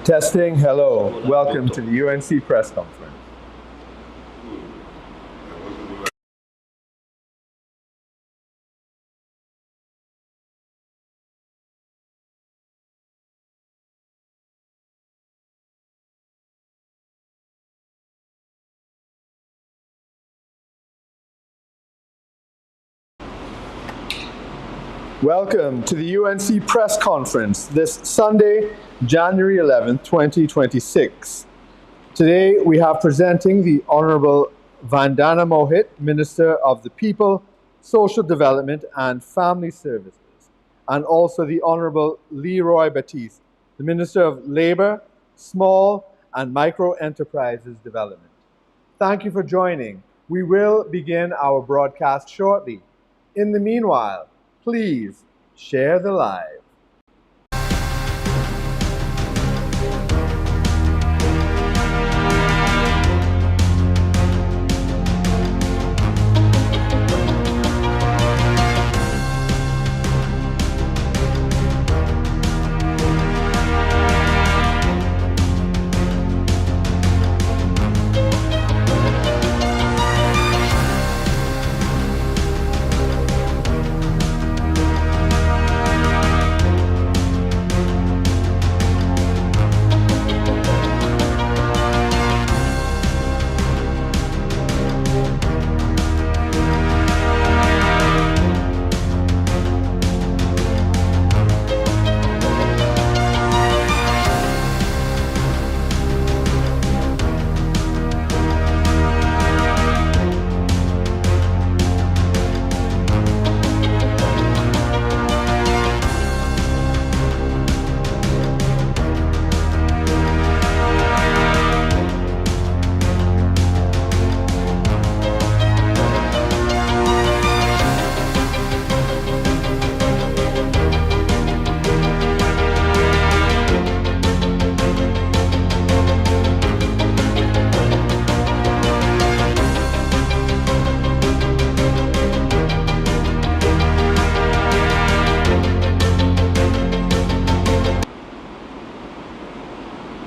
Testing, hello. Welcome to the UNC press conference. Welcome to the UNC press conference this Sunday, January 11th, 2026. Today we have presenting the Honorable Vandana Mohit, Minister of the People, Social Development and Family Services, and also the Honorable Leroy Batiste, the Minister of Labor, Small and Micro Enterprises Development. Thank you for joining. We will begin our broadcast shortly. In the meanwhile, please share the live.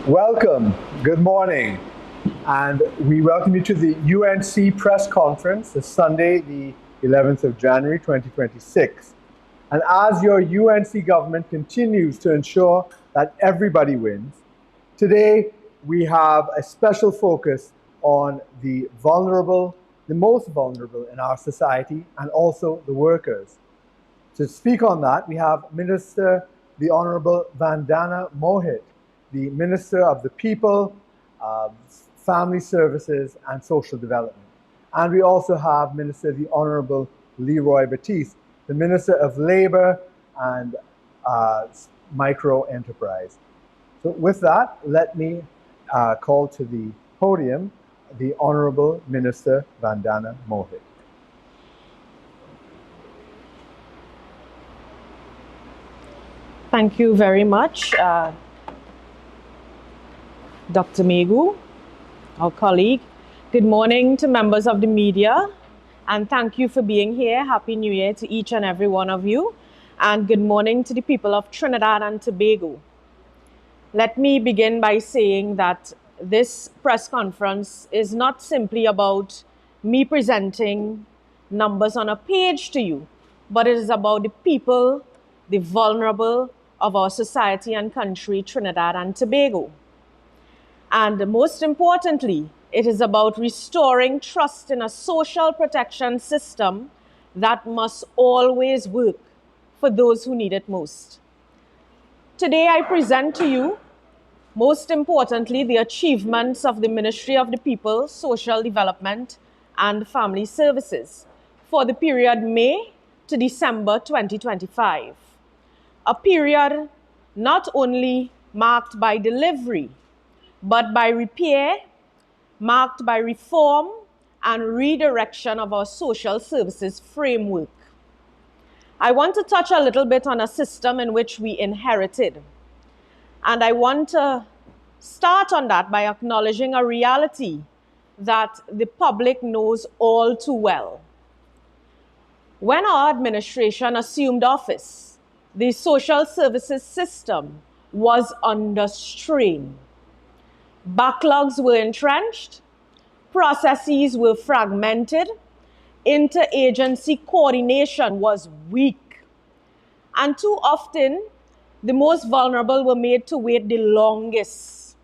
Welcome, good morning, and we welcome you to the UNC press conference this Sunday, the 11th of January 2026. And as your UNC government continues to ensure that everybody wins, today we have a special focus on the vulnerable, the most vulnerable in our society, and also the workers. To speak on that, we have Minister, the Honorable Vandana Mohit, the Minister of the People, Family Services and Social Development. And we also have Minister the Honorable Leroy Batiste, the Minister of Labor and Micro Enterprise. So with that, let me call to the podium the Honorable Minister Vandana Mohit. Thank you very much, Dr. Megu, our colleague. Good morning to members of the media, and thank you for being here. Happy New Year to each and every one of you, and good morning to the people of Trinidad and Tobago. Let me begin by saying that this press conference is not simply about me presenting numbers on a page to you, but it is about the people, the vulnerable of our society and country, Trinidad and Tobago. And most importantly, it is about restoring trust in a social protection system that must always work for those who need it most. Today, I present to you, most importantly, the achievements of the Ministry of the People, Social Development and Family Services for the period May to December 2025. A period not only marked by delivery, but by repair, marked by reform and redirection of our social services framework. I want to touch a little bit on a system in which we inherited. And I want to start on that by acknowledging a reality that the public knows all too well. When our administration assumed office, the social services system was under strain. Backlogs were entrenched, processes were fragmented, interagency coordination was weak, and too often, the most vulnerable were made to wait the longest.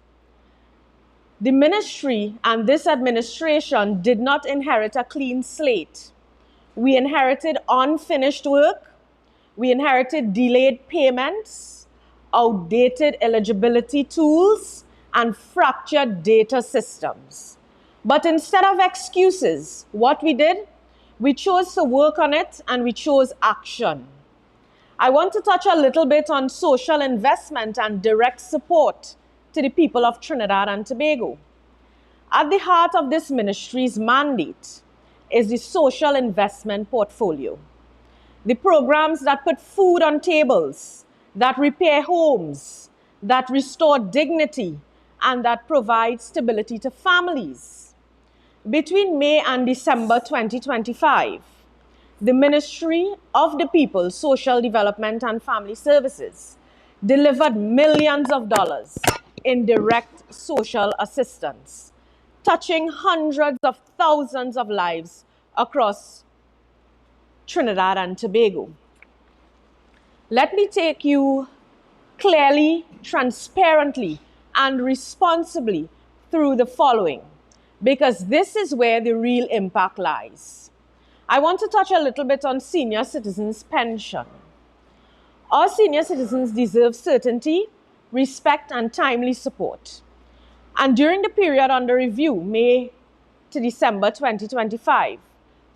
The ministry and this administration did not inherit a clean slate. We inherited unfinished work, we inherited delayed payments, outdated eligibility tools, and fractured data systems. But instead of excuses, what we did, we chose to work on it and we chose action. I want to touch a little bit on social investment and direct support to the people of Trinidad and Tobago. At the heart of this ministry's mandate is the social investment portfolio. The programs that put food on tables, that repair homes, that restore dignity, and that provide stability to families. Between May and December 2025, the Ministry of the People, Social Development and Family Services delivered millions of dollars in direct social assistance, touching hundreds of thousands of lives across Trinidad and Tobago. Let me take you clearly, transparently, and responsibly through the following, because this is where the real impact lies. I want to touch a little bit on senior citizens' pension. Our senior citizens deserve certainty, respect, and timely support. And during the period under review, May to December 2025,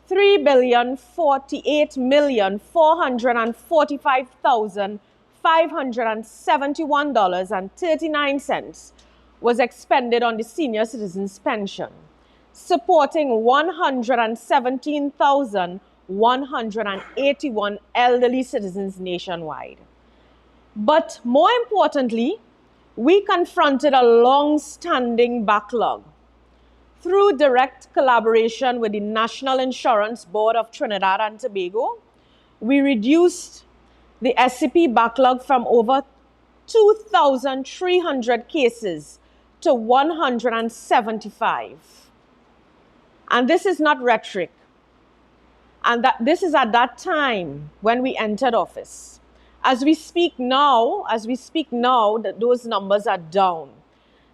$3,448,445,571.39 was expended on the senior citizens' pension, supporting 117,181 elderly citizens nationwide. But more importantly, we confronted a long-standing backlog. Through direct collaboration with the National Insurance Board of Trinidad and Tobago, we reduced the SCP backlog from over 2,300 cases to 175. And this is not rhetoric. And this is at that time when we entered office. As we speak now, those numbers are down.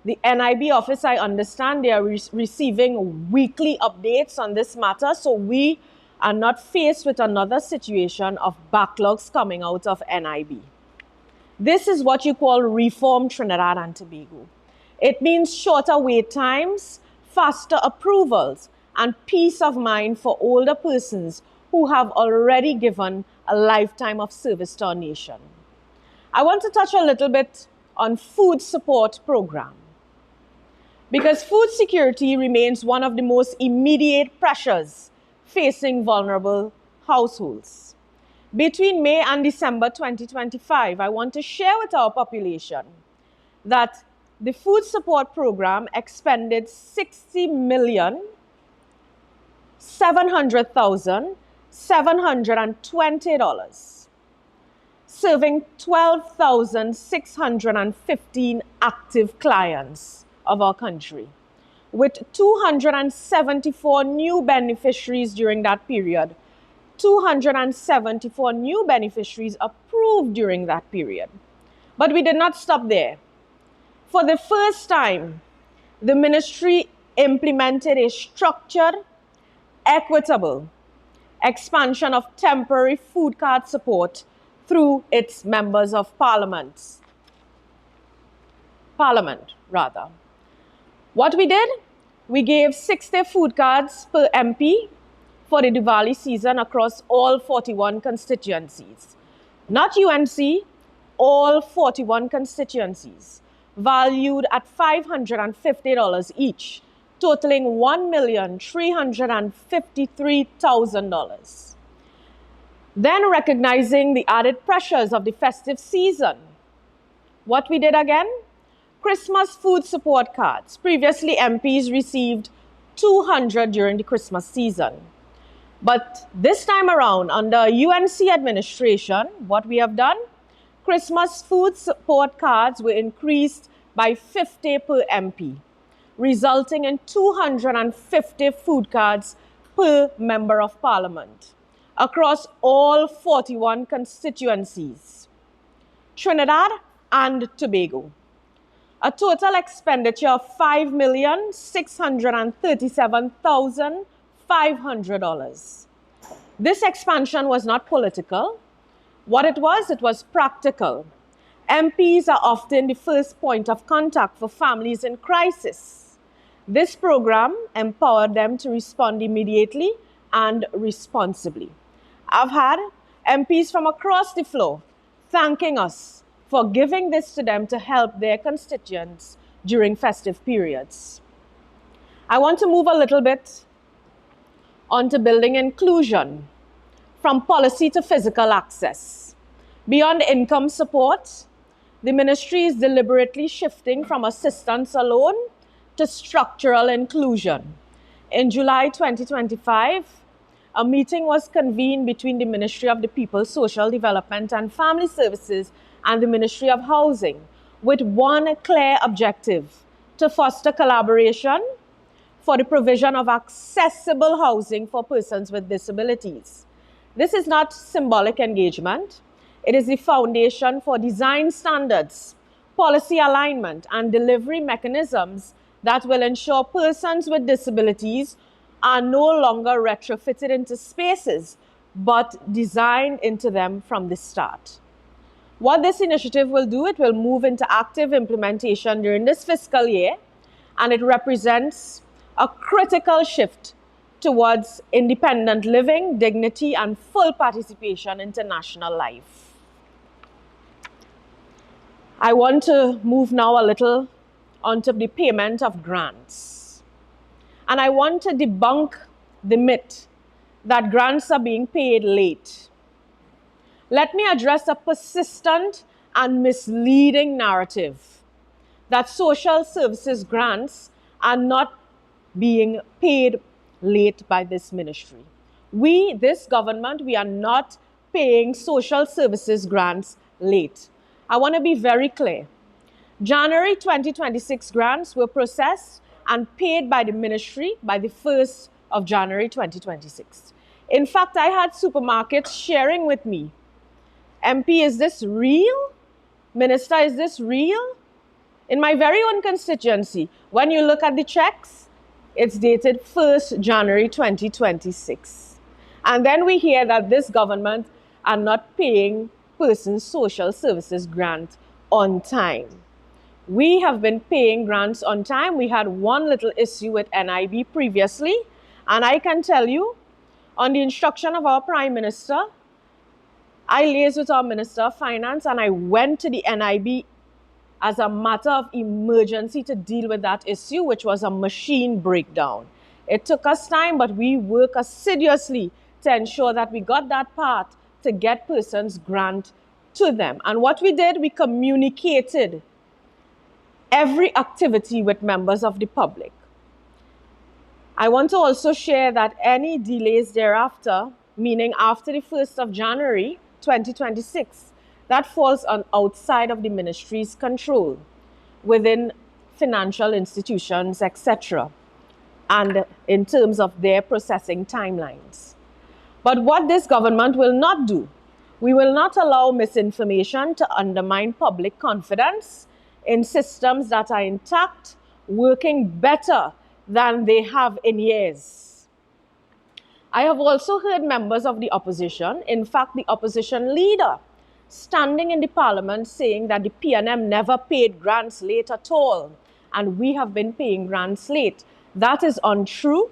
The NIB office, I understand, they are receiving weekly updates on this matter, so we are not faced with another situation of backlogs coming out of NIB. This is what you call Reform Trinidad and Tobago. It means shorter wait times, faster approvals, and peace of mind for older persons who have already given a lifetime of service to our nation. I want to touch a little bit on food support program, because food security remains one of the most immediate pressures facing vulnerable households. Between May and December 2025, I want to share with our population that the food support program expended $60,700,720, serving 12,615 active clients of our country, with 274 new beneficiaries during that period, 274 new beneficiaries approved during that period. But we did not stop there. For the first time, the ministry implemented a structured, equitable expansion of temporary food card support through its members of parliament. What we did, we gave 60 food cards per MP for the Diwali season across all 41 constituencies. Not UNC, all 41 constituencies, valued at $550 each, totaling $1,353,000. Then, recognizing the added pressures of the festive season, what we did again? Christmas food support cards. Previously, MPs received 200 during the Christmas season. But this time around, under UNC administration, what we have done? Christmas food support cards were increased by 50 per MP, resulting in 250 food cards per Member of Parliament across all 41 constituencies. Trinidad and Tobago, a total expenditure of $5,637,500. This expansion was not political. What it was practical. MPs are often the first point of contact for families in crisis. This program empowered them to respond immediately and responsibly. I've had MPs from across the floor thanking us for giving this to them to help their constituents during festive periods. I want to move a little bit onto building inclusion, from policy to physical access. Beyond income support, the ministry is deliberately shifting from assistance alone to structural inclusion. In July 2025, a meeting was convened between the Ministry of the People, Social Development and Family Services and the Ministry of Housing with one clear objective: to foster collaboration for the provision of accessible housing for persons with disabilities. This is not symbolic engagement. It is the foundation for design standards, policy alignment, and delivery mechanisms that will ensure persons with disabilities are no longer retrofitted into spaces, but designed into them from the start. What this initiative will do, it will move into active implementation during this fiscal year, and it represents a critical shift towards independent living, dignity, and full participation in national life. I want to move now a little onto the payment of grants. And I want to debunk the myth that grants are being paid late. Let me address a persistent and misleading narrative that social services grants are not being paid late by this ministry. We, this government, we are not paying social services grants late. I want to be very clear. January 2026 grants were processed and paid by the ministry by the 1st of January 2026. In fact, I had supermarkets sharing with me, MP, is this real? Minister, is this real? In my very own constituency, when you look at the checks, it's dated 1st January 2026. And then we hear that this government are not paying persons social services grant on time. We have been paying grants on time. We had one little issue with NIB previously, and I can tell you, on the instruction of our Prime Minister, I liaised with our Minister of Finance and I went to the NIB as a matter of emergency to deal with that issue, which was a machine breakdown. It took us time, but we worked assiduously to ensure that we got that part to get persons grant to them. And what we did, we communicated every activity with members of the public. I want to also share that any delays thereafter, meaning after the 1st of January 2026, that falls on outside of the ministry's control, within financial institutions, etc., and in terms of their processing timelines. But what this government will not do, we will not allow misinformation to undermine public confidence in systems that are intact, working better than they have in years. I have also heard members of the opposition, in fact the opposition leader, standing in the parliament saying that the PNM never paid grants late at all, and we have been paying grants late. That is untrue.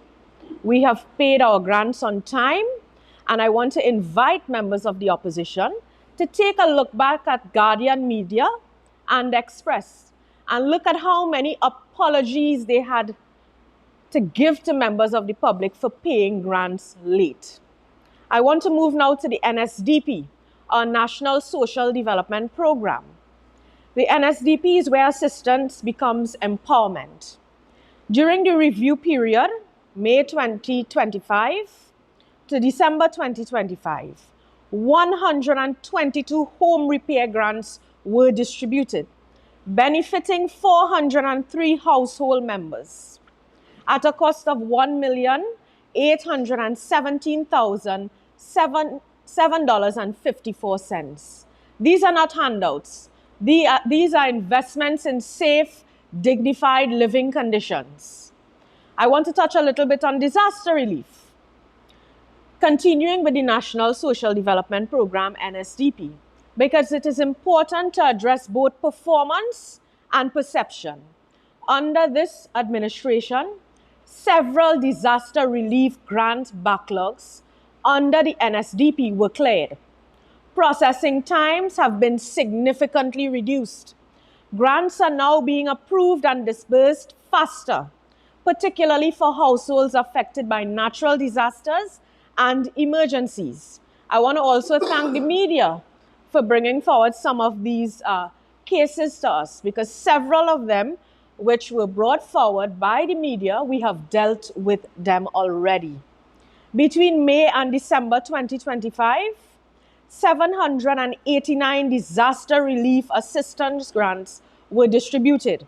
We have paid our grants on time, and I want to invite members of the opposition to take a look back at Guardian Media and Express and look at how many apologies they had to give to members of the public for paying grants late. I want to move now to the NSDP, our National Social Development Program. The NSDP is where assistance becomes empowerment. During the review period, May 2025 to December 2025, 122 home repair grants were distributed, benefiting 403 household members at a cost of $1,817,007.54. These are not handouts. These are investments in safe, dignified living conditions. I want to touch a little bit on disaster relief. Continuing with the National Social Development Program, NSDP, because it is important to address both performance and perception. Under this administration, several disaster relief grant backlogs under the NSDP were cleared. Processing times have been significantly reduced. Grants are now being approved and disbursed faster, particularly for households affected by natural disasters and emergencies. I want to also thank the media for bringing forward some of these cases to us, because several of them which were brought forward by the media, we have dealt with them already. Between May and December 2025, 789 disaster relief assistance grants were distributed,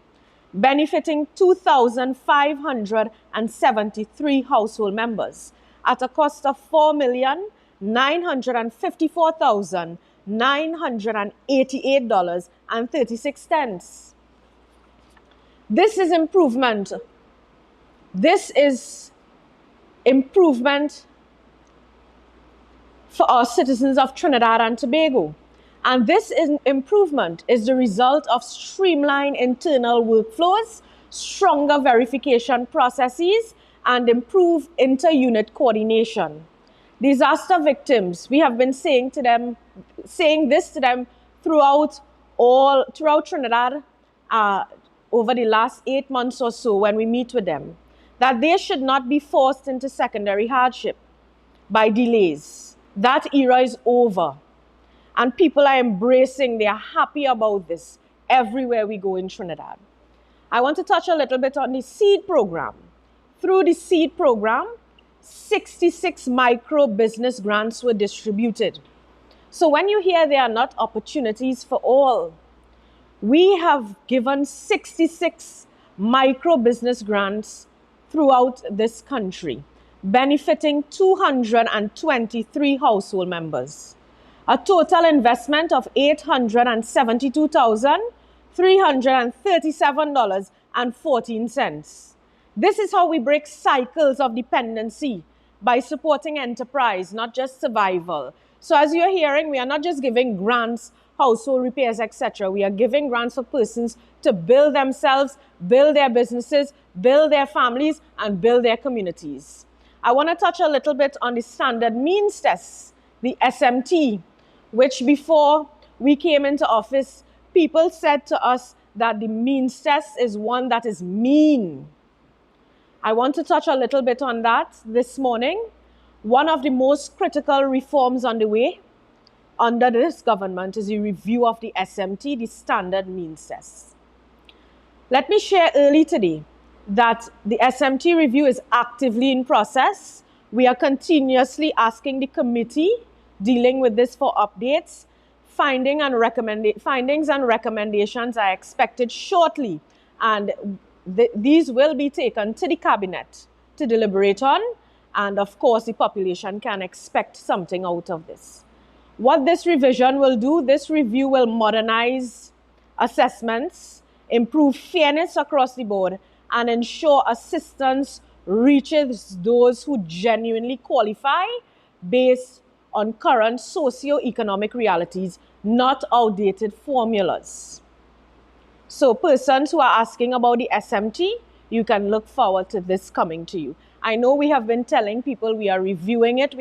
benefiting 2,573 household members at a cost of $4,954,988.36. This is improvement. This is improvement for our citizens of Trinidad and Tobago. And this improvement is the result of streamlined internal workflows, stronger verification processes, and improved inter-unit coordination. Disaster victims, we have been saying this to them throughout Trinidad over the last 8 months or so when we meet with them, that they should not be forced into secondary hardship by delays. That era is over. And people are embracing, they are happy about this everywhere we go in Trinidad. I want to touch a little bit on the SEED program. Through the SEED program, 66 micro business grants were distributed. So when you hear there are not opportunities for all, we have given 66 micro business grants throughout this country, benefiting 223 household members. A total investment of $872,337.14. This is how we break cycles of dependency, by supporting enterprise, not just survival. So as you're hearing, we are not just giving grants, household repairs, etc. We are giving grants for persons to build themselves, build their businesses, build their families, and build their communities. I want to touch a little bit on the standard means test, the SMT, which before we came into office, people said to us that the means test is one that is mean. I want to touch a little bit on that this morning. One of the most critical reforms on the way under this government is the review of the SMT, the standard means test. Let me share early today that the SMT review is actively in process. We are continuously asking the committee dealing with this for updates. Findings and recommendations are expected shortly, and these will be taken to the cabinet to deliberate on, and of course the population can expect something out of this. What this revision will do, this review will modernize assessments, improve fairness across the board, and ensure assistance reaches those who genuinely qualify based on current socio-economic realities, not outdated formulas. So persons who are asking about the SMT, you can look forward to this coming to you. I know we have been telling people we are reviewing it,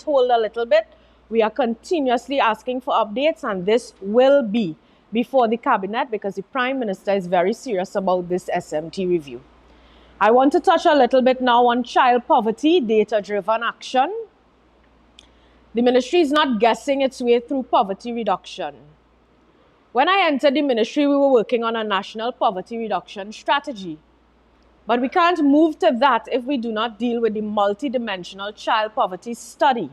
hold a little bit. We are continuously asking for updates, and this will be before the cabinet because the Prime Minister is very serious about this SMT review. I want to touch a little bit now on child poverty, data-driven action. The ministry is not guessing its way through poverty reduction. When I entered the ministry, we were working on a national poverty reduction strategy. But we can't move to that if we do not deal with the multidimensional child poverty study.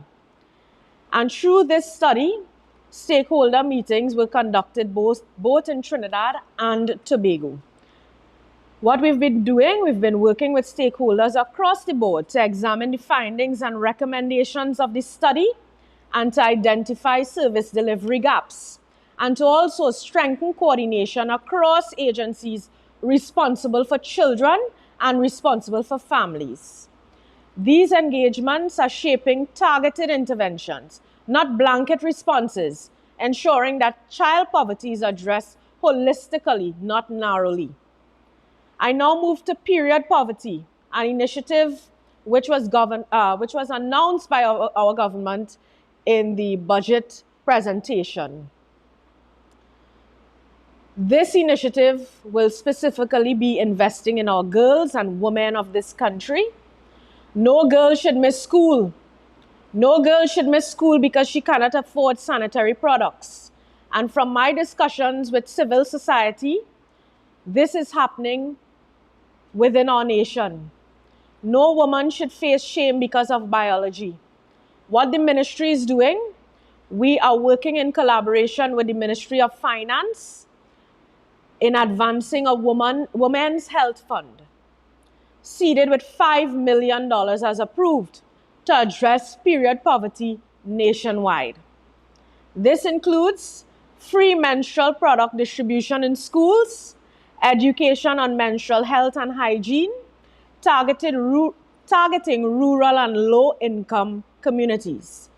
And through this study, stakeholder meetings were conducted both in Trinidad and Tobago. What we've been doing, we've been working with stakeholders across the board to examine the findings and recommendations of the study and to identify service delivery gaps, and to also strengthen coordination across agencies responsible for children and responsible for families. These engagements are shaping targeted interventions, not blanket responses, ensuring that child poverty is addressed holistically, not narrowly. I now move to period poverty, an initiative which was announced by our government in the budget presentation. This initiative will specifically be investing in our girls and women of this country. No girl should miss school. No girl should miss school because she cannot afford sanitary products. And from my discussions with civil society, this is happening within our nation. No woman should face shame because of biology. What the ministry is doing, we are working in collaboration with the Ministry of Finance in advancing a women's health fund, seeded with $5 million as approved to address period poverty nationwide. This includes free menstrual product distribution in schools, education on menstrual health and hygiene, targeting rural and low-income communities.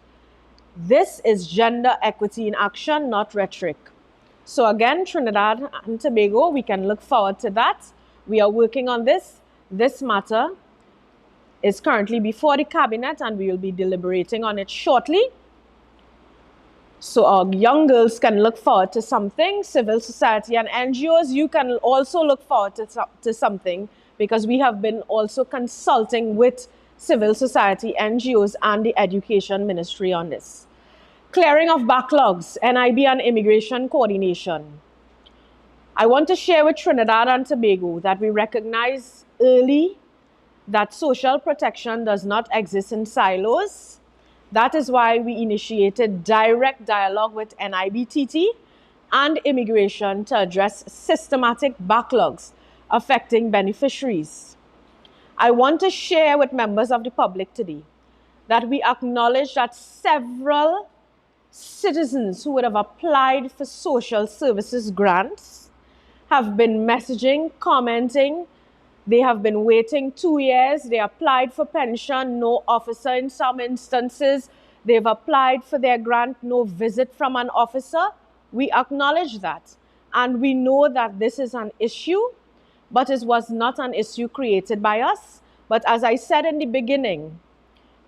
This is gender equity in action, not rhetoric. So again, Trinidad and Tobago, we can look forward to that. We are working on this. This matter is currently before the cabinet and we will be deliberating on it shortly. So our young girls can look forward to something. Civil society and NGOs, you can also look forward to something, because we have been also consulting with civil society, NGOs, and the Education Ministry on this. Clearing of backlogs, NIB and immigration coordination. I want to share with Trinidad and Tobago that we recognize early that social protection does not exist in silos. That is why we initiated direct dialogue with NIBTT and immigration to address systematic backlogs affecting beneficiaries. I want to share with members of the public today that we acknowledge that several citizens who would have applied for social services grants have been messaging, commenting. They have been waiting 2 years. They applied for pension, no officer in some instances. They've applied for their grant, no visit from an officer. We acknowledge that. And we know that this is an issue, but it was not an issue created by us. But as I said in the beginning,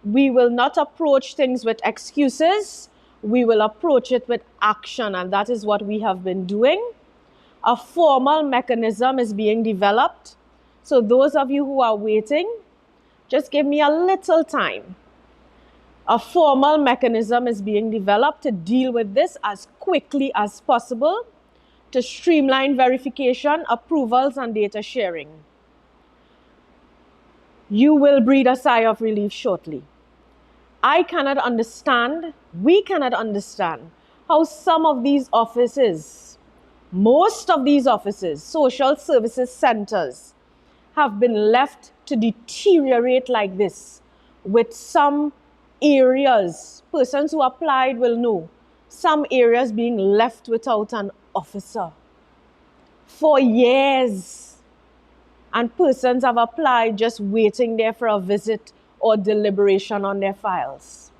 we will not approach things with excuses. We will approach it with action, and that is what we have been doing. A formal mechanism is being developed. So those of you who are waiting, just give me a little time. A formal mechanism is being developed to deal with this as quickly as possible, to streamline verification, approvals, and data sharing. You will breathe a sigh of relief shortly. I cannot understand, we cannot understand how some of these offices, most of these offices, social services centers, have been left to deteriorate like this, with some areas, persons who applied will know, some areas being left without an officer for years. And persons have applied just waiting there for a visit or deliberation on their files.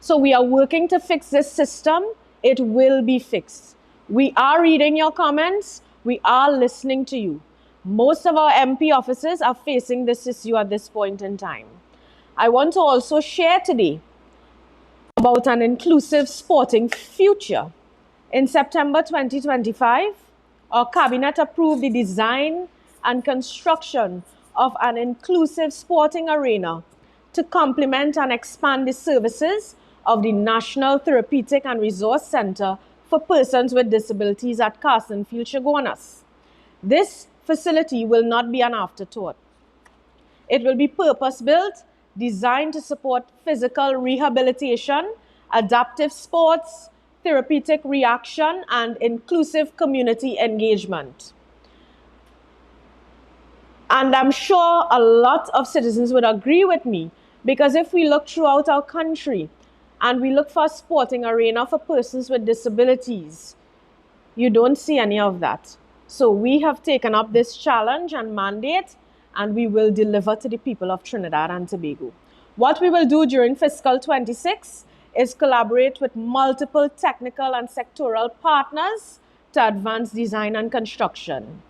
So we are working to fix this system. It will be fixed. We are reading your comments. We are listening to you. Most of our MP offices are facing this issue at this point in time. I want to also share today about an inclusive sporting future. In September 2025, our cabinet approved the design and construction of an inclusive sporting arena to complement and expand the services of the National Therapeutic and Resource Center for Persons with Disabilities at Carsonfield, Chaguanas. This facility will not be an afterthought. It will be purpose-built, designed to support physical rehabilitation, adaptive sports, therapeutic reaction, and inclusive community engagement. And I'm sure a lot of citizens would agree with me, because if we look throughout our country and we look for a sporting arena for persons with disabilities, you don't see any of that. So we have taken up this challenge and mandate, and we will deliver to the people of Trinidad and Tobago. What we will do during fiscal 26 is collaborate with multiple technical and sectoral partners to advance design and construction.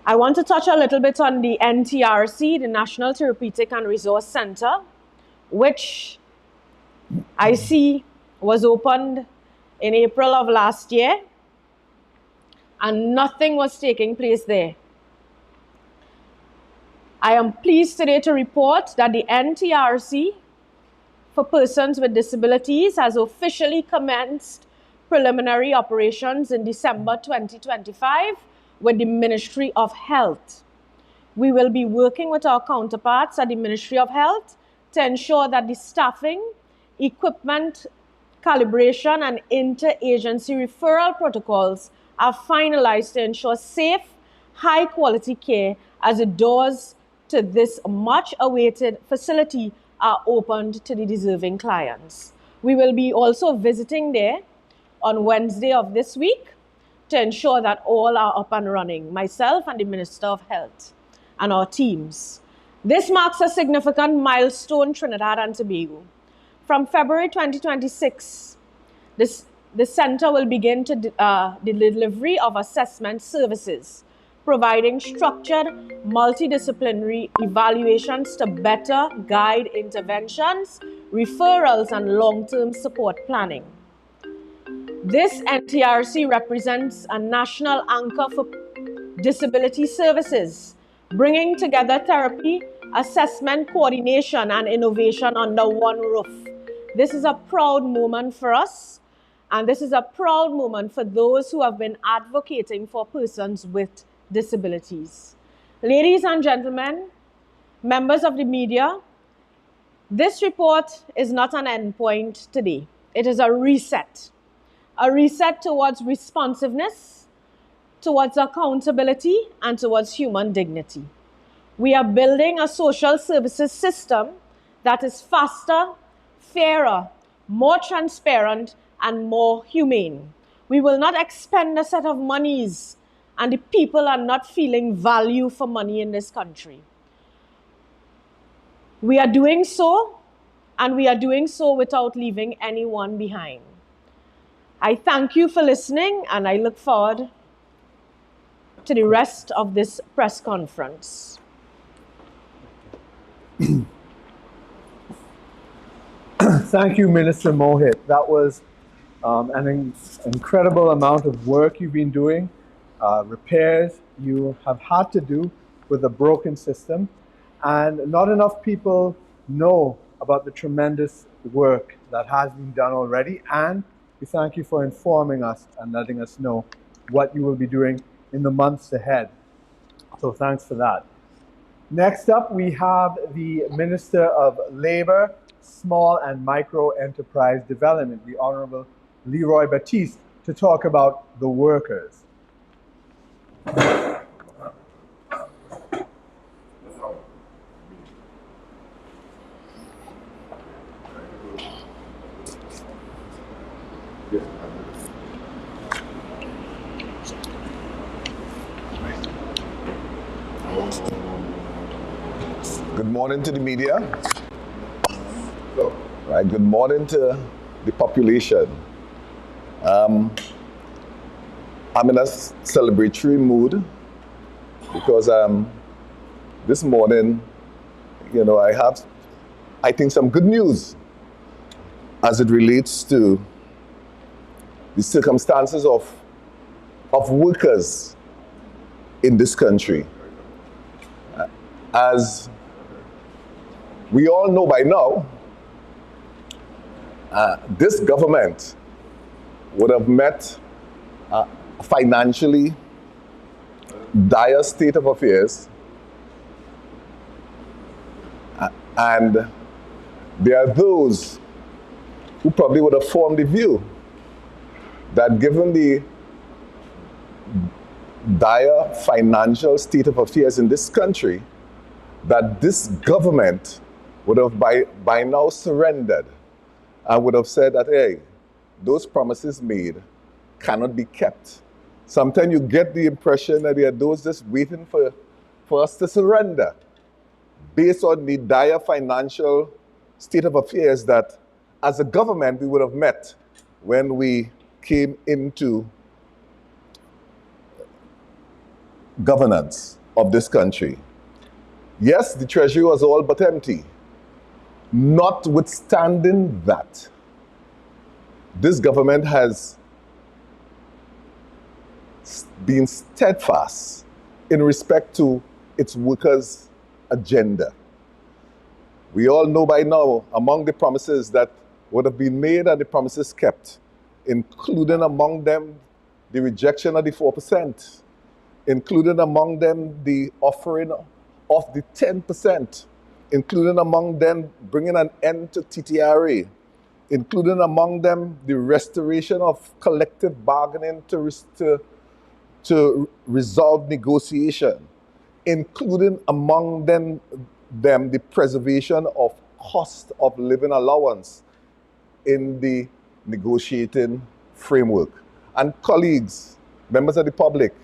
I want to touch a little bit on the NTRC, the National Therapeutic and Resource Center, which I see was opened in April of last year, and nothing was taking place there. I am pleased today to report that the NTRC for persons with disabilities has officially commenced preliminary operations in December 2025 with the Ministry of Health. We will be working with our counterparts at the Ministry of Health to ensure that the staffing, equipment, calibration, and inter-agency referral protocols are finalized to ensure safe, high-quality care as the doors to this much-awaited facility are opened to the deserving clients. We will be also visiting there on Wednesday of this week to ensure that all are up and running, myself and the Minister of Health and our teams. This marks a significant milestone Trinidad and Tobago. From February 2026, the center will begin to the delivery of assessment services, providing structured, multidisciplinary evaluations to better guide interventions, referrals, and long-term support planning. This NTRC represents a national anchor for disability services, bringing together therapy, assessment, coordination, and innovation under one roof. This is a proud moment for us, and this is a proud moment for those who have been advocating for persons with disabilities. Ladies and gentlemen, members of the media, this report is not an endpoint today. It is a reset towards responsiveness, towards accountability, and towards human dignity. We are building a social services system that is faster, fairer, more transparent, and more humane. We will not expend a set of monies, and the people are not feeling value for money in this country. We are doing so, and we are doing so without leaving anyone behind. I thank you for listening, and I look forward to the rest of this press conference. Thank you, Minister Mohit. That was an incredible amount of work you've been doing, repairs you have had to do with a broken system, and not enough people know about the tremendous work that has been done already, and we thank you for informing us and letting us know what you will be doing in the months ahead. So thanks for that. Next up, we have the Minister of Labor, Small and Micro Enterprise Development, the Honorable Leroy Batiste, to talk about the workers. Good morning to the media. Right, good morning to the population. I'm in a celebratory mood because this morning, I have, I think, some good news as it relates to the circumstances of workers in this country. As we all know by now, this government would have met a financially dire state of affairs And there are those who probably would have formed the view that given the dire financial state of affairs in this country, that this government would have by now surrendered and would have said that, hey, those promises made cannot be kept. Sometimes you get the impression that there are those just waiting for us to surrender based on the dire financial state of affairs that as a government we would have met when we came into governance of this country. Yes, the treasury was all but empty. Notwithstanding that, this government has been steadfast in respect to its workers' agenda. We all know by now, among the promises that would have been made and the promises kept, including among them the rejection of the 4%, including among them the offering of the 10%, including among them bringing an end to TTRA, including among them the restoration of collective bargaining to resolve negotiation, including among them the preservation of cost of living allowance in the negotiating framework. And colleagues, members of the public,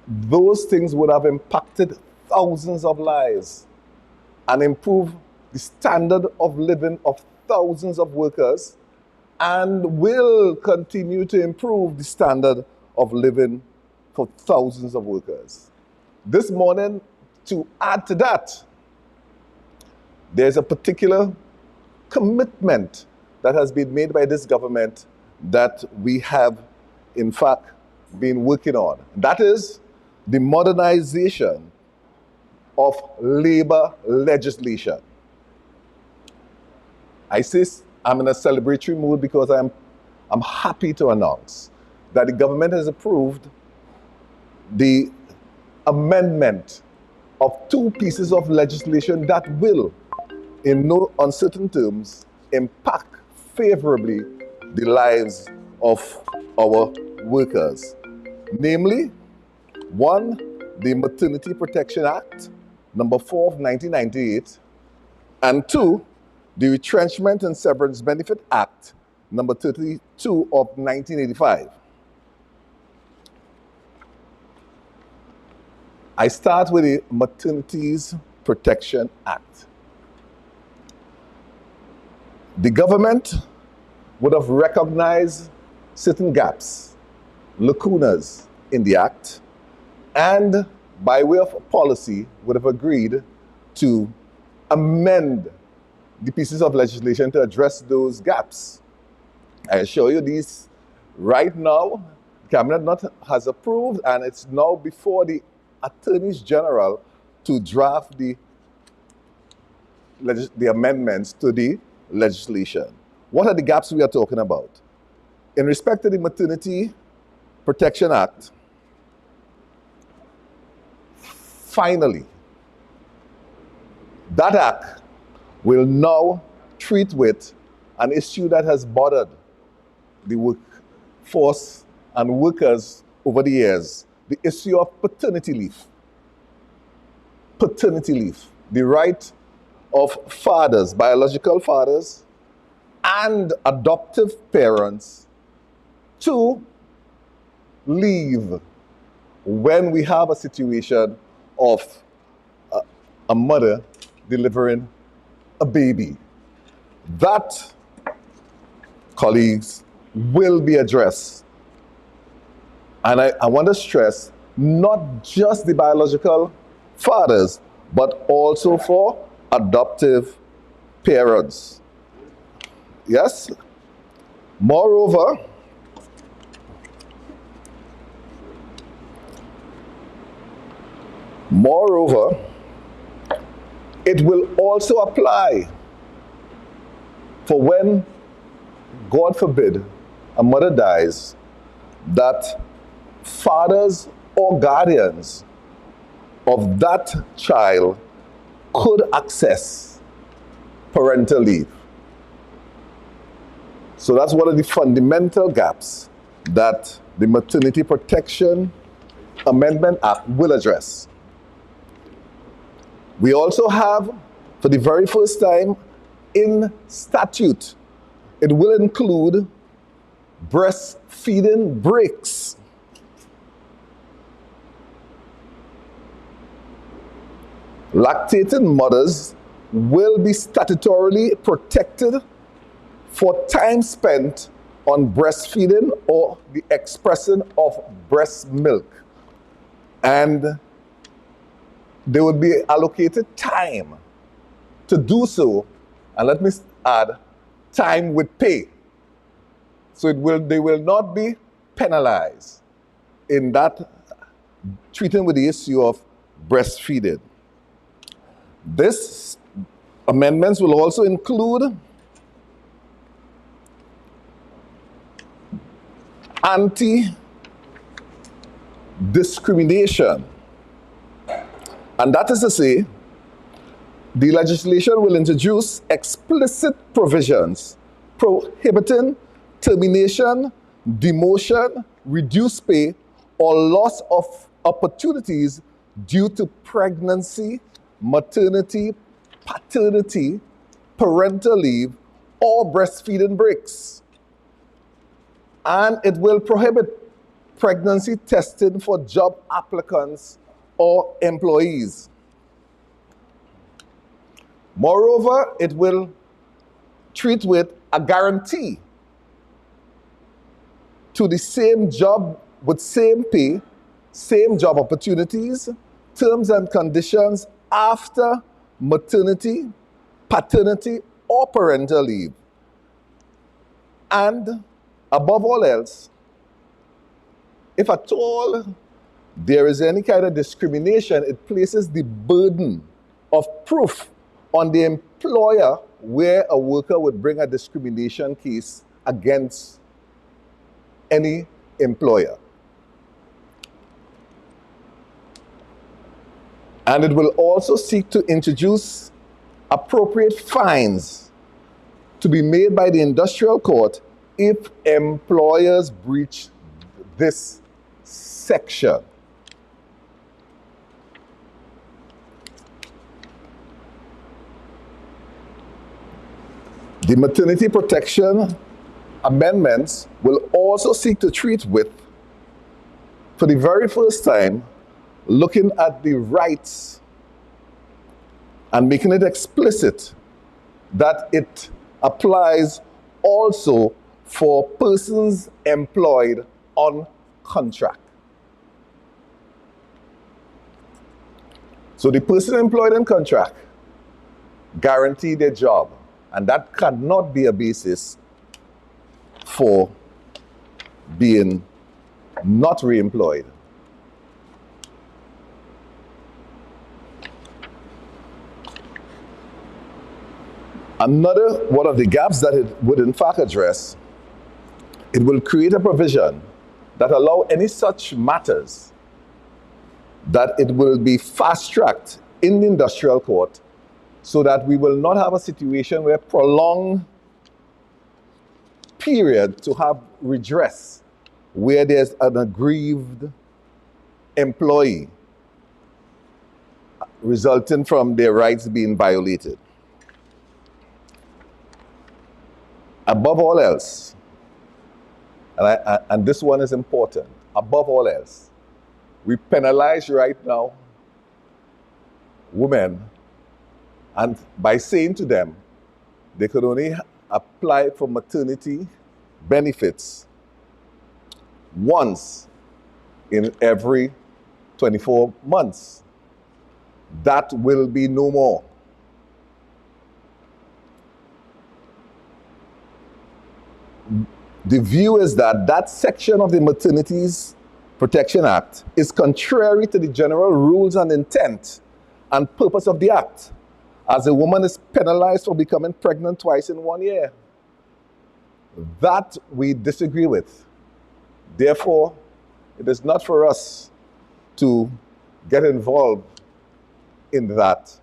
those things would have impacted thousands of lives and improved the standard of living of thousands of workers and will continue to improve the standard of living for thousands of workers. This morning, to add to that, there's a particular commitment that has been made by this government that we have, in fact, been working on. That is the modernization of labor legislation. I say I'm in a celebratory mood because I'm happy to announce that the government has approved the amendment of 2 pieces of legislation that will, in no uncertain terms, impact favorably the lives of our workers. Namely, 1, the Maternity Protection Act, number 4 of 1998, and 2, the Retrenchment and Severance Benefit Act, number 32 of 1985. I start with the Maternities Protection Act. The government would have recognized certain gaps, lacunas in the act, and by way of policy would have agreed to amend the pieces of legislation to address those gaps. I assure you these right now, the Cabinet has approved, and it's now before the Attorneys General to draft the amendments to the legislation. What are the gaps we are talking about? In respect to the Maternity Protection Act, finally, that act will now treat with an issue that has bothered the workforce and workers over the years, the issue of paternity leave. Paternity leave, the right of fathers, biological fathers, and adoptive parents to leave when we have a situation of a mother delivering a baby. That, colleagues, will be addressed. And I want to stress, not just the biological fathers, but also for adoptive parents. Yes? Moreover, it will also apply for when, God forbid, a mother dies, that fathers or guardians of that child could access parental leave. So that's one of the fundamental gaps that the Maternity Protection Amendment Act will address. We also have, for the very first time in statute, it will include breastfeeding breaks. Lactating mothers will be statutorily protected for time spent on breastfeeding or the expression of breast milk. And they would be allocated time to do so, and let me add, time with pay. So they will not be penalized in that treating with the issue of breastfeeding. This amendments will also include anti-discrimination. And that is to say, the legislation will introduce explicit provisions prohibiting termination, demotion, reduced pay, or loss of opportunities due to pregnancy, maternity, paternity, parental leave, or breastfeeding breaks. And it will prohibit pregnancy testing for job applicants or employees. Moreover, it will treat with a guarantee to the same job with same pay, same job opportunities, terms and conditions after maternity, paternity, or parental leave. And above all else, if at all there is any kind of discrimination, it places the burden of proof on the employer where a worker would bring a discrimination case against any employer. And it will also seek to introduce appropriate fines to be made by the industrial court if employers breach this section. The maternity protection amendments will also seek to treat with, for the very first time, looking at the rights and making it explicit that it applies also for persons employed on contract. So the person employed on contract guarantee their job, and that cannot be a basis for being not re-employed. Another one of the gaps that it would in fact address, it will create a provision that allow any such matters that it will be fast-tracked in the industrial court so that we will not have a situation where prolonged period to have redress where there's an aggrieved employee resulting from their rights being violated. Above all else, and this one is important, above all else, we penalize right now women, and by saying to them they could only apply for maternity benefits once in every 24 months. That will be no more. The view is that that section of the Maternities Protection Act is contrary to the general rules and intent and purpose of the act, as a woman is penalized for becoming pregnant twice in 1 year. That we disagree with. Therefore, it is not for us to get involved in that,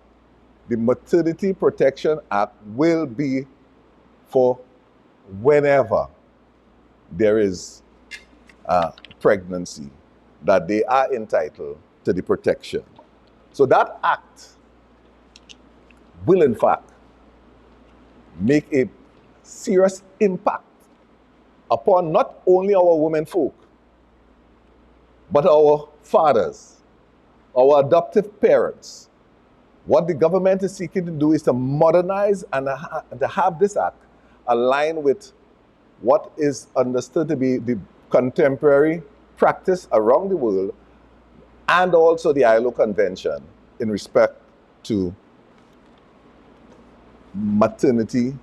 the Maternity Protection Act will be for whenever there is a pregnancy, that they are entitled to the protection. So that act will in fact make a serious impact upon not only our women folk, but our fathers, our adoptive parents. What the government is seeking to do is to modernize and to have this act align with what is understood to be the contemporary practice around the world, and also the ILO Convention in respect to maternity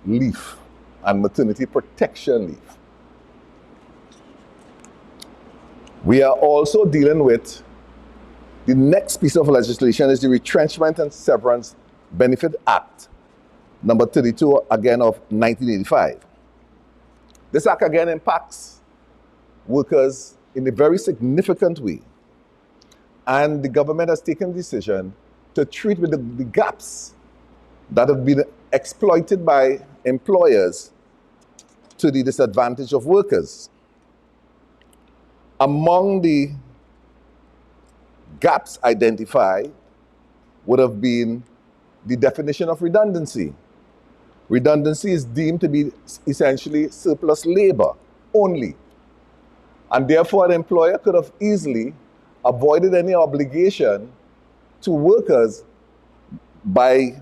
leave and maternity protection leave. We are also dealing with the next piece of legislation is the Retrenchment and Severance Benefit Act, number 32, again, of 1985. This act again impacts workers in a very significant way. And the government has taken the decision to treat with the gaps that have been exploited by employers to the disadvantage of workers. Among the gaps identified would have been the definition of redundancy. Redundancy is deemed to be essentially surplus labor only. And therefore, an employer could have easily avoided any obligation to workers by,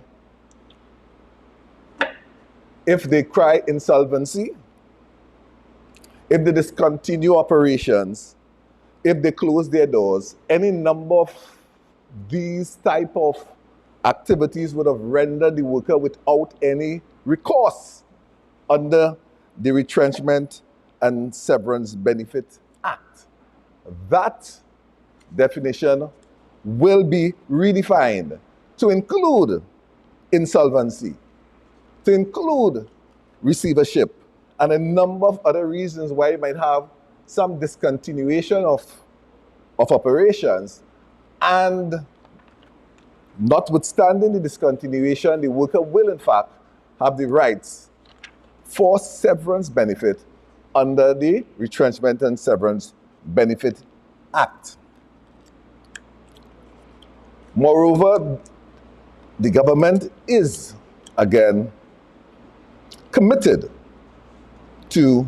if they cry insolvency, if they discontinue operations, if they close their doors, any number of these type of activities would have rendered the worker without any recourse under the Retrenchment and Severance Benefit Act. That definition will be redefined to include insolvency, to include receivership, and a number of other reasons why you might have some discontinuation of operations. And notwithstanding the discontinuation, the worker will in fact have the rights for severance benefit under the Retrenchment and Severance Benefit Act. Moreover, the government is, again, committed to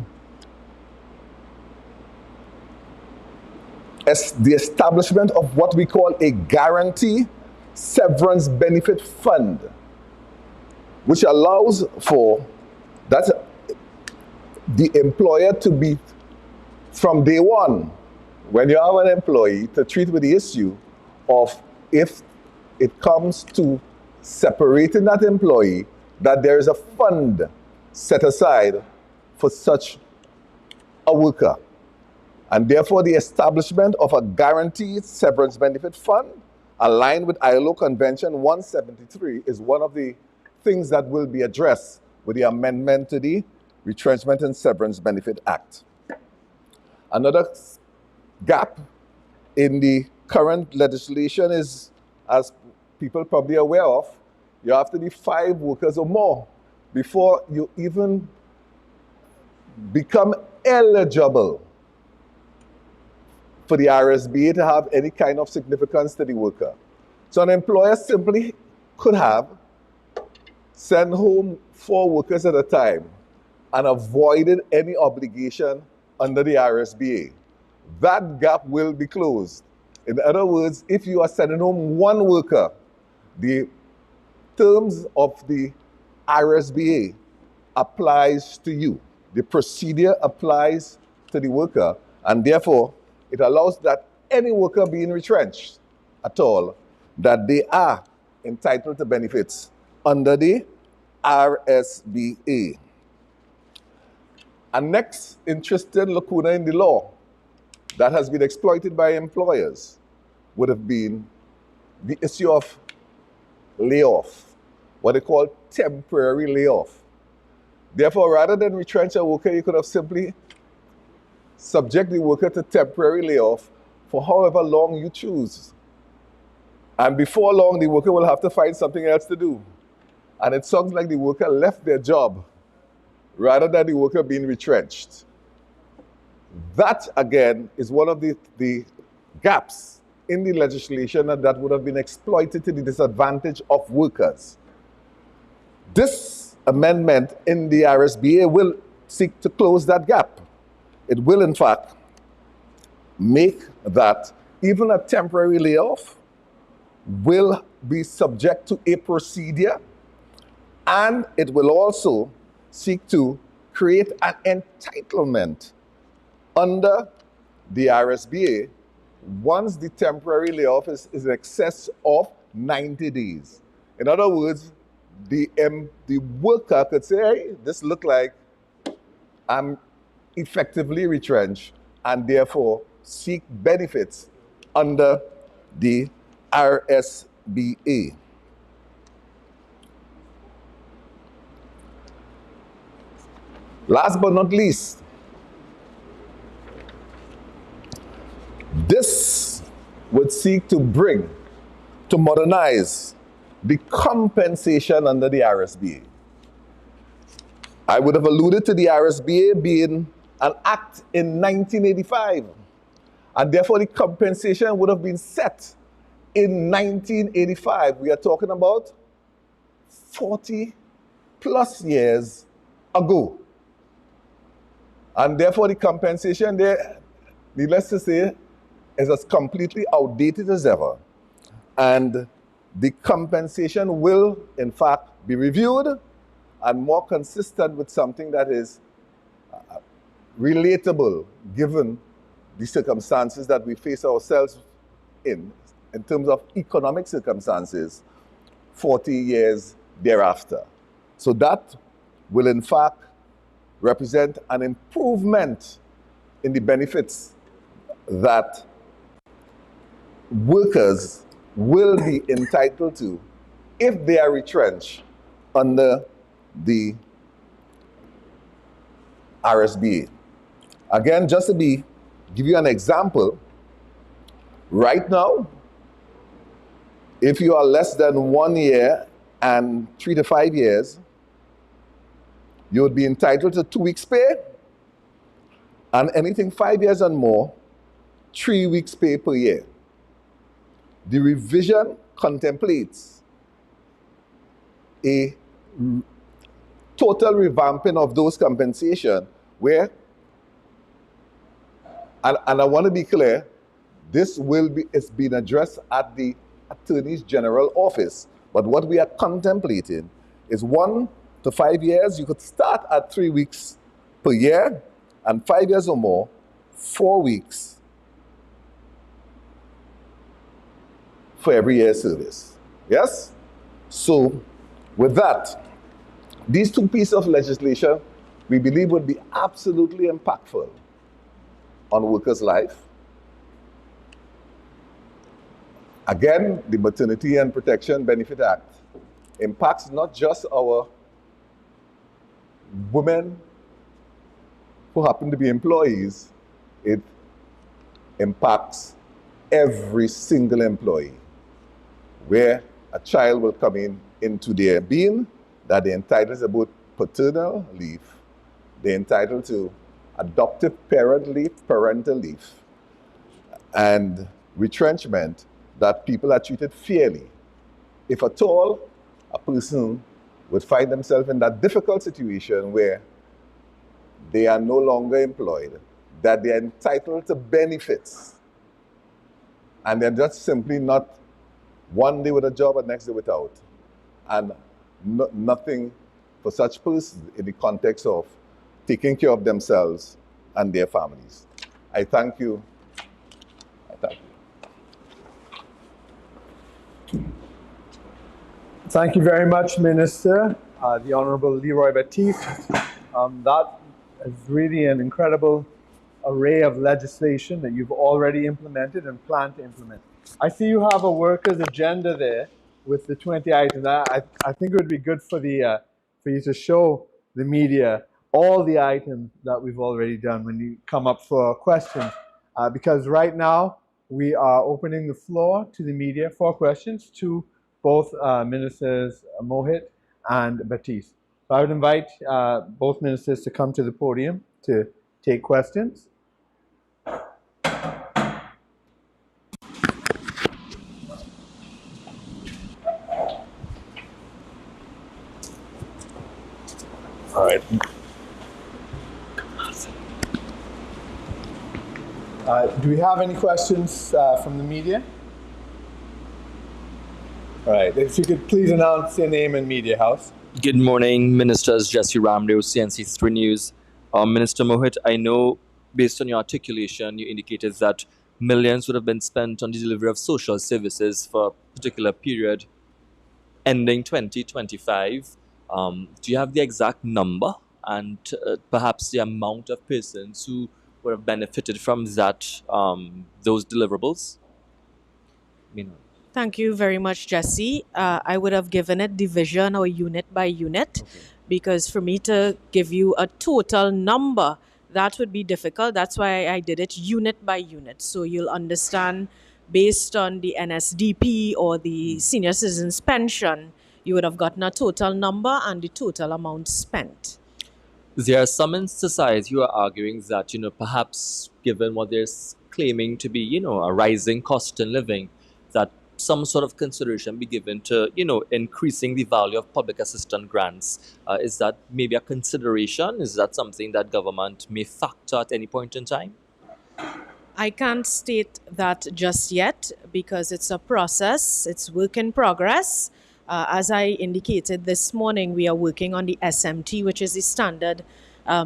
the establishment of what we call a guarantee severance benefit fund, which allows for that the employer to be, from day one, when you have an employee, to treat with the issue of, if it comes to separating that employee, that there is a fund set aside for such a worker. And therefore, the establishment of a guaranteed severance benefit fund aligned with ILO Convention 173 is one of the things that will be addressed with the amendment to the Retrenchment and Severance Benefit Act. Another gap in the current legislation is, as people probably are aware of, you have to be 5 workers or more before you even become eligible for the RSBA to have any kind of significance to the worker. So an employer simply could have sent home 4 workers at a time and avoided any obligation under the RSBA. That gap will be closed. In other words, if you are sending home 1 worker, the terms of the RSBA applies to you. The procedure applies to the worker, and therefore, it allows that any worker being retrenched at all, that they are entitled to benefits under the RSBA. And next interesting lacuna in the law that has been exploited by employers would have been the issue of layoff, what they call temporary layoff. Therefore, rather than retrench a worker, you could have simply subject the worker to temporary layoff for however long you choose. And before long, the worker will have to find something else to do. And it sounds like the worker left their job rather than the worker being retrenched. That, again, is one of the gaps in the legislation that would have been exploited to the disadvantage of workers. This amendment in the RSBA will seek to close that gap. It will, in fact, make that even a temporary layoff will be subject to a procedure, and it will also seek to create an entitlement under the RSBA once the temporary layoff is in excess of 90 days. In other words, the worker could say, hey, this look like I'm effectively retrenched, and therefore seek benefits under the RSBA. Last but not least, this would seek to modernize the compensation under the RSBA. I would have alluded to the RSBA being an act in 1985, and therefore the compensation would have been set in 1985. We are talking about 40 plus years ago. And therefore the compensation there, needless to say, is as completely outdated as ever. And the compensation will, in fact, be reviewed and more consistent with something that is relatable given the circumstances that we face ourselves in terms of economic circumstances 40 years thereafter. So that will, in fact, represent an improvement in the benefits that workers will be entitled to if they are retrenched under the RSBA. Again, just to give you an example, right now, if you are less than 1 year and 3 to 5 years, you would be entitled to 2 weeks pay, and anything 5 years and more, 3 weeks pay per year. The revision contemplates a total revamping of those compensation where, and I want to be clear, this is being addressed at the Attorney General office. But what we are contemplating is 1 to 5 years, you could start at 3 weeks per year, and 5 years or more, 4 weeks for every year service. Yes? So, with that, these two pieces of legislation, we believe would be absolutely impactful on workers' life. Again, the Maternity and Protection Benefit Act impacts not just our women who happen to be employees, it impacts every single employee, where a child will come into their being, that they're entitled to both paternal leave, they're entitled to adoptive parent leave, parental leave, and retrenchment, that people are treated fairly. If at all, a person would find themselves in that difficult situation where they are no longer employed, that they're entitled to benefits, and they're just simply not one day with a job and next day without, and nothing for such persons in the context of taking care of themselves and their families. I thank you. Thank you very much, Minister, the Honorable Leroy Batif. That is really an incredible array of legislation that you've already implemented and plan to implement. I see you have a workers' agenda there with the 20 items. I think it would be good for you to show the media all the items that we've already done when you come up for questions. Because right now, we are opening the floor to the media for questions to both Ministers Mohit and Batiste. So I would invite both ministers to come to the podium to take questions. All right. Do we have any questions from the media? All right. If you could please announce your name and media house. Good morning, Ministers Jesse Ramdeo, CNC3 News. Minister Mohit, I know based on your articulation, you indicated that millions would have been spent on the delivery of social services for a particular period ending 2025. Do you have the exact number and perhaps the amount of persons who would have benefited from that, those deliverables? Thank you very much, Jesse. I would have given it division or unit by unit, because for me to give you a total number, that would be difficult. That's why I did it unit by unit. So you'll understand based on the NSDP or the senior citizens pension, you would have gotten a total number and the total amount spent. There are some in society who are arguing that, perhaps given what they're claiming to be, a rising cost in living, that some sort of consideration be given to, increasing the value of public assistance grants. Is that maybe a consideration? Is that something that government may factor at any point in time? I can't state that just yet because it's a process, it's work in progress. As I indicated this morning, we are working on the SMT, which is the standard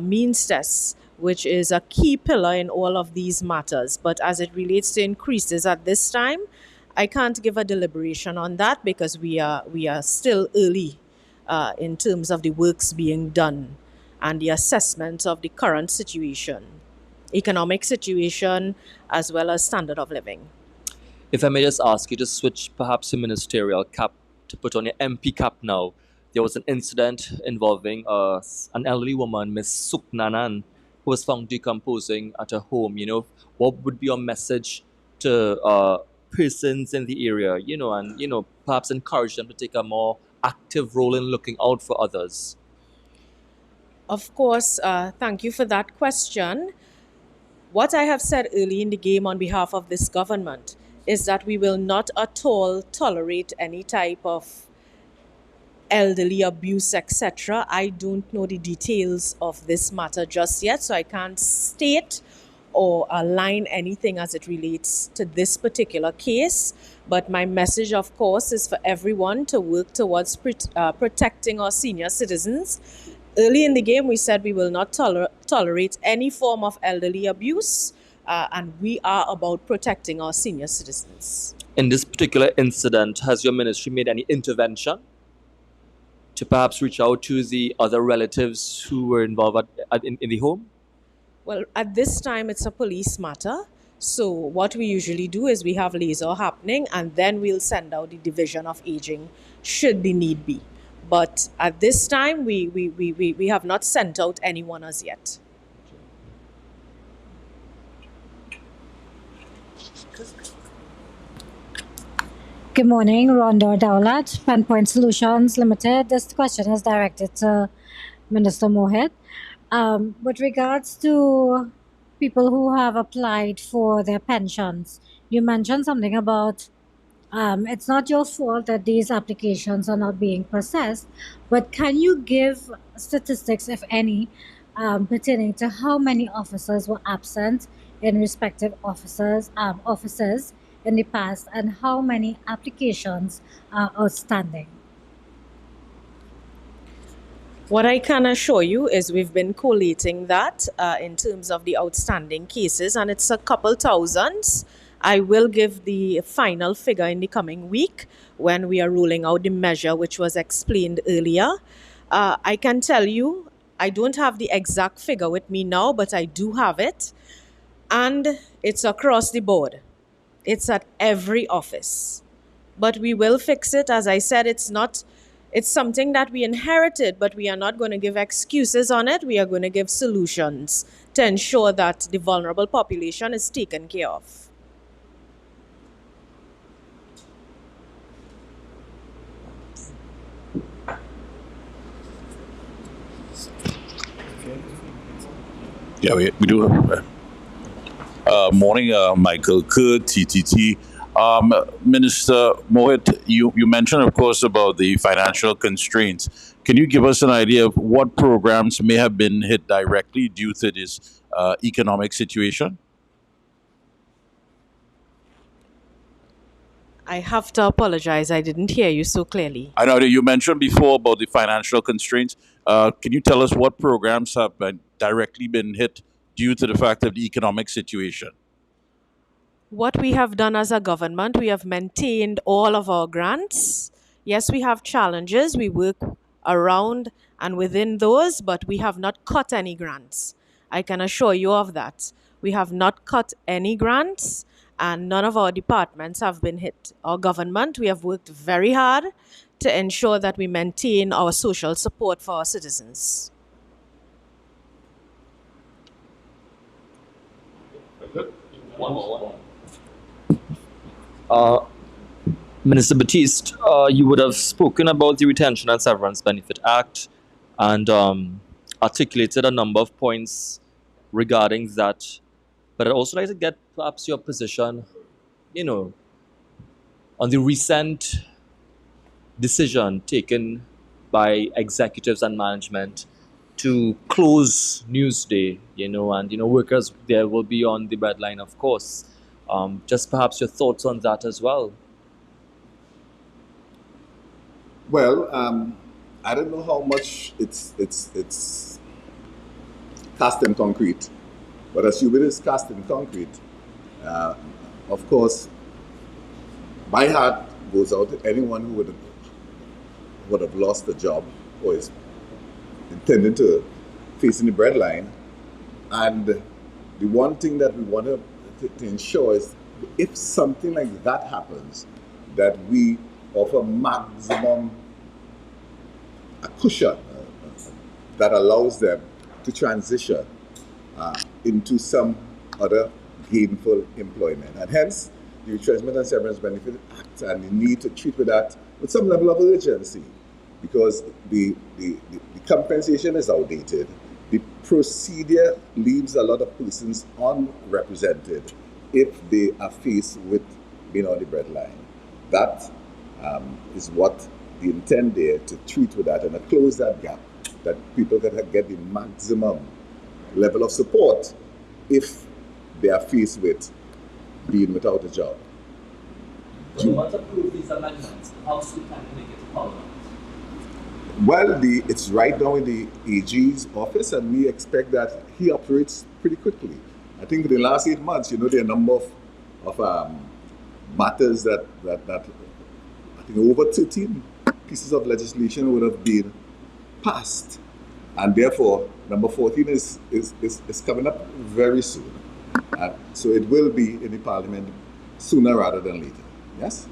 means test, which is a key pillar in all of these matters. But as it relates to increases at this time, I can't give a deliberation on that because we are still early in terms of the works being done and the assessment of the current situation, economic situation, as well as standard of living. If I may just ask you to switch perhaps a ministerial cap to put on your MP cap now. There was an incident involving an elderly woman, Miss Suknanan, who was found decomposing at her home. What would be your message to persons in the area, and perhaps encourage them to take a more active role in looking out for others? Of course, thank you for that question. What I have said early in the game on behalf of this government is that we will not at all tolerate any type of elderly abuse, etc. I don't know the details of this matter just yet, so I can't state or align anything as it relates to this particular case. But my message, of course, is for everyone to work towards protecting our senior citizens. Early in the game, we said we will not tolerate any form of elderly abuse, and we are about protecting our senior citizens. In this particular incident, has your ministry made any intervention to perhaps reach out to the other relatives who were involved in the home? Well, at this time, it's a police matter. So what we usually do is we have laser happening, and then we'll send out the division of aging should the need be. But at this time, we have not sent out anyone as yet. Good morning, Rhonda Dowlat, Penpoint Solutions Limited. This question is directed to Minister Mohit. With regards to people who have applied for their pensions, you mentioned something about it's not your fault that these applications are not being processed, but can you give statistics, if any, pertaining to how many officers were absent in respective offices in the past and how many applications are outstanding? What I can assure you is we've been collating that in terms of the outstanding cases, and it's a couple thousands. I will give the final figure in the coming week when we are rolling out the measure which was explained earlier. I can tell you, I don't have the exact figure with me now, but I do have it. And it's across the board. It's at every office. But we will fix it. As I said, it's something that we inherited, but we are not going to give excuses on it. We are going to give solutions to ensure that the vulnerable population is taken care of. Yeah, we do. Morning, Michael Kerr, TTT. Minister Mohit, you mentioned, of course, about the financial constraints. Can you give us an idea of what programs may have been hit directly due to this economic situation? I have to apologize. I didn't hear you so clearly. I know that you mentioned before about the financial constraints. Can you tell us what programs have directly been hit due to the fact of the economic situation? What we have done as a government, we have maintained all of our grants. Yes, we have challenges. We work around and within those, but we have not cut any grants. I can assure you of that. We have not cut any grants, and none of our departments have been hit. Our government, we have worked very hard to ensure that we maintain our social support for our citizens. Minister Batiste, you would have spoken about the Retention and Severance Benefit Act and articulated a number of points regarding that. But I'd also like to get perhaps your position, on the recent decision taken by executives and management to close Newsday, and workers there will be on the breadline, of course. Just perhaps your thoughts on that as well. Well, I don't know how much it's cast in concrete, but assuming it's cast in concrete, of course, my heart goes out to anyone who would have lost a job or is intending to facing the breadline. And the one thing that we want to ensure is if something like that happens, that we offer maximum a cushion that allows them to transition into some other gainful employment. And hence, the Retrenchment and Severance Benefit Act and the need to treat with that with some level of urgency, because the compensation is outdated. The procedure leaves a lot of persons unrepresented if they are faced with being on the breadline. That is what the intent there, to treat with that and to close that gap, that people can get the maximum level of support if they are faced with being without a job. But once approved these amendments, how soon can we make it to Parliament? Well, it's right now in the AG's office, and we expect that he operates pretty quickly. I think in the last 8 months, there are a number of matters that I think over 13 pieces of legislation would have been passed, and therefore number 14 is coming up very soon. So it will be in the Parliament sooner rather than later. Yes?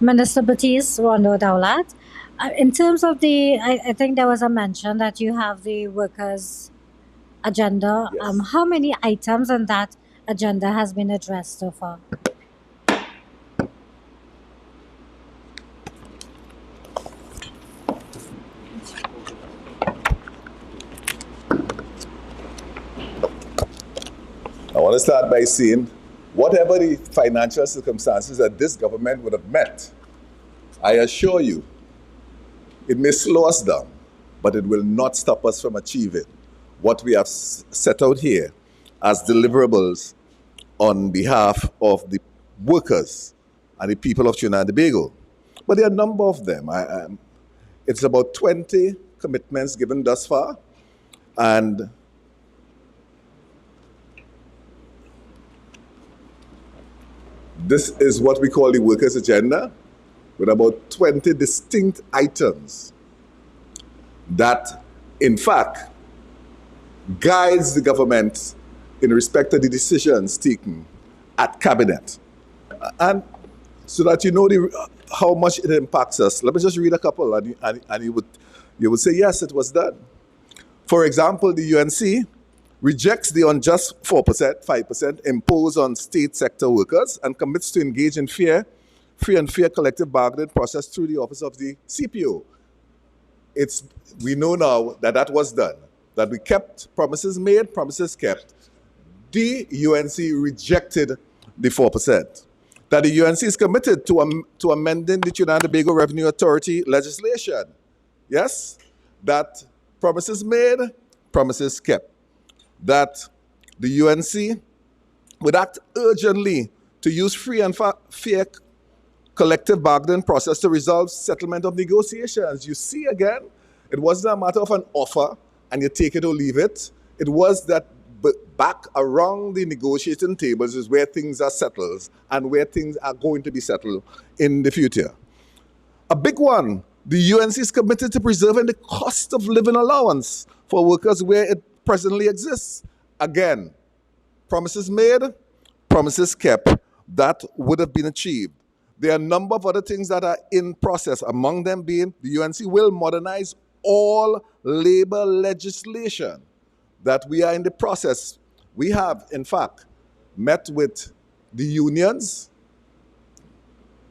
Minister Batiste, Rondo Daulat, in terms of I think there was a mention that you have the workers' agenda. Yes. How many items on that agenda has been addressed so far? I want to start by saying, whatever the financial circumstances that this government would have met, I assure you, it may slow us down, but it will not stop us from achieving what we have set out here as deliverables on behalf of the workers and the people of Trinidad and Tobago. But there are a number of them. It's about 20 commitments given thus far, and this is what we call the workers' agenda, with about 20 distinct items that, in fact, guides the government in respect to the decisions taken at cabinet. And so that you know how much it impacts us, let me just read a couple, and you would say, yes, it was done. For example, the UNC rejects the unjust 5% imposed on state sector workers and commits to engage in free and fair collective bargaining process through the office of the CPO. we know now that that was done, that we kept promises made, promises kept. The UNC rejected the 4%. That the UNC is committed to amending the Trinidad and Tobago Revenue Authority legislation. Yes? That promises made, promises kept. That the UNC would act urgently to use free and fair collective bargaining process to resolve settlement of negotiations. You see again, it wasn't a matter of an offer and you take it or leave it. It was that back around the negotiating tables is where things are settled and where things are going to be settled in the future. A big one, the UNC is committed to preserving the cost of living allowance for workers where it presently exists. Again, promises made, promises kept. That would have been achieved. There are a number of other things that are in process, among them being the UNC will modernize all labor legislation that we are in the process. We have, in fact, met with the unions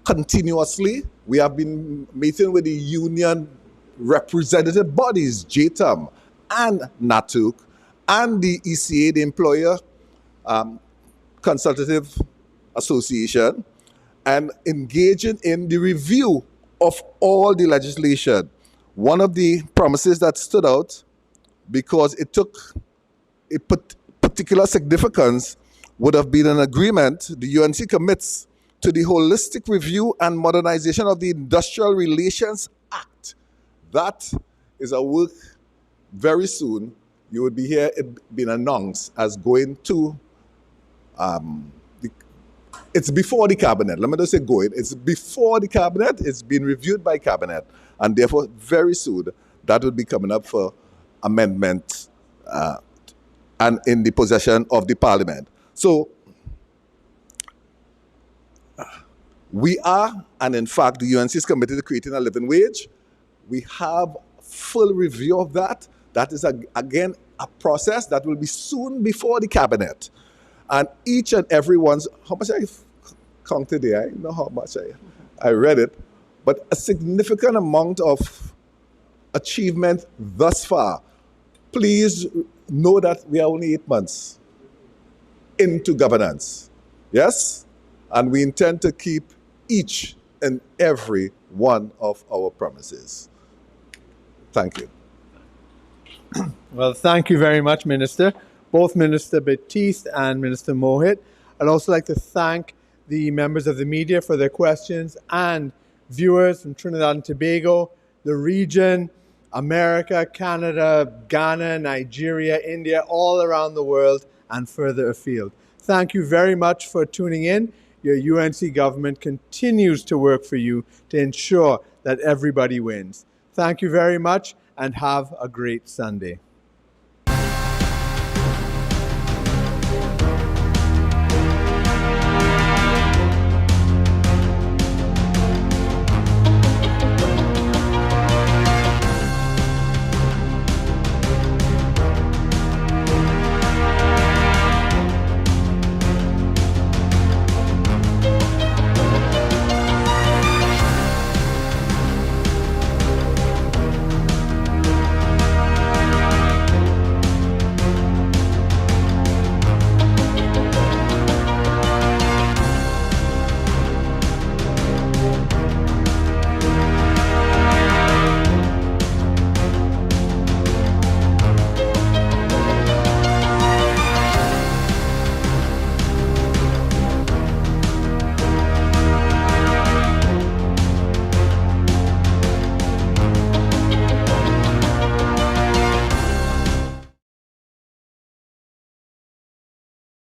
continuously. We have been meeting with the union representative bodies, JTAM and NATUC, and the ECA, the Employer Consultative Association, and engaging in the review of all the legislation. One of the promises that stood out, because it took a particular significance, would have been an agreement. The UNC commits to the holistic review and modernization of the Industrial Relations Act. That is a work very soon. You would be here, it been announced as going to, it's before the cabinet. Let me just say going. It's before the cabinet. It's been reviewed by cabinet. And therefore, very soon, that will be coming up for amendment and in the possession of the parliament. So we are, and in fact, the UNC is committed to creating a living wage. We have full review of that. That is, again, a process that will be soon before the cabinet. And each and every one's, how much I counted there? I know how much I read it, but a significant amount of achievement thus far. Please know that we are only 8 months into governance. Yes? And we intend to keep each and every one of our promises. Thank you. Well, thank you very much, Minister. Both Minister Batiste and Minister Mohit. I'd also like to thank the members of the media for their questions and viewers from Trinidad and Tobago, the region, America, Canada, Ghana, Nigeria, India, all around the world and further afield. Thank you very much for tuning in. Your UNC government continues to work for you to ensure that everybody wins. Thank you very much and have a great Sunday.